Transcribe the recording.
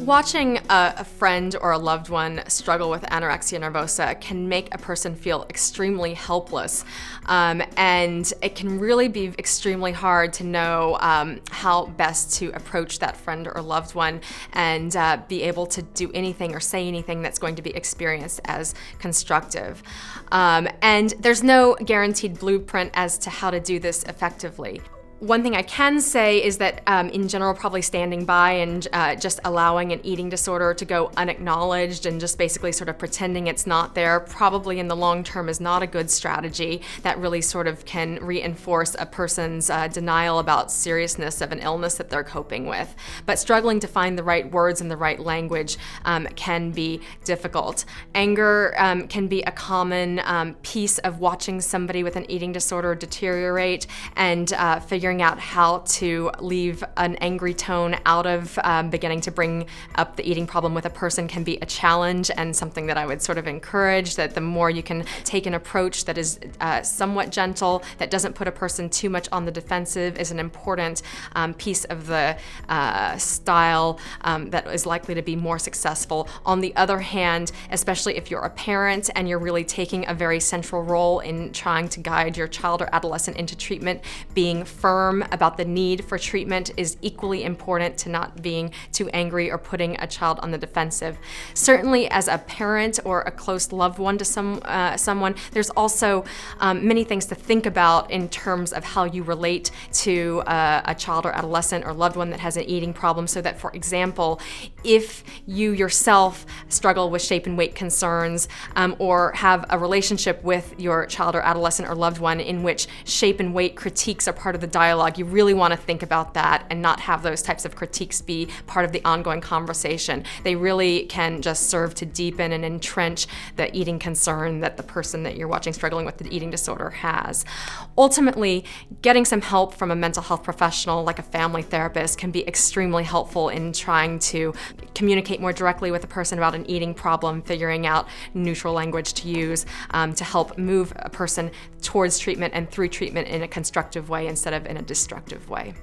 Watching a friend or a loved one struggle with anorexia nervosa can make a person feel extremely helpless, and it can really be extremely hard to know how best to approach that friend or loved one and be able to do anything or say anything that's going to be experienced as constructive. And there's no guaranteed blueprint as to how to do this effectively. One thing I can say is that in general, probably standing by and just allowing an eating disorder to go unacknowledged and just basically sort of pretending it's not there probably in the long term is not a good strategy. That really sort of can reinforce a person's denial about seriousness of an illness that they're coping with. But struggling to find the right words and the right language can be difficult. Anger can be a common piece of watching somebody with an eating disorder deteriorate and figuring out how to leave an angry tone out of beginning to bring up the eating problem with a person can be a challenge, and something that I would sort of encourage, that the more you can take an approach that is somewhat gentle, that doesn't put a person too much on the defensive, is an important piece of the style that is likely to be more successful. On the other hand, especially if you're a parent and you're really taking a very central role in trying to guide your child or adolescent into treatment, being firm about the need for treatment is equally important to not being too angry or putting a child on the defensive. Certainly as a parent or a close loved one to someone, there's also many things to think about in terms of how you relate to a child or adolescent or loved one that has an eating problem, so that, for example, if you yourself struggle with shape and weight concerns or have a relationship with your child or adolescent or loved one in which shape and weight critiques are part of the dialogue, you really want to think about that and not have those types of critiques be part of the ongoing conversation. They really can just serve to deepen and entrench the eating concern that the person that you're watching struggling with the eating disorder has. Ultimately, getting some help from a mental health professional like a family therapist can be extremely helpful in trying to communicate more directly with a person about an eating problem, figuring out neutral language to use to help move a person towards treatment and through treatment in a constructive way instead of in a destructive way.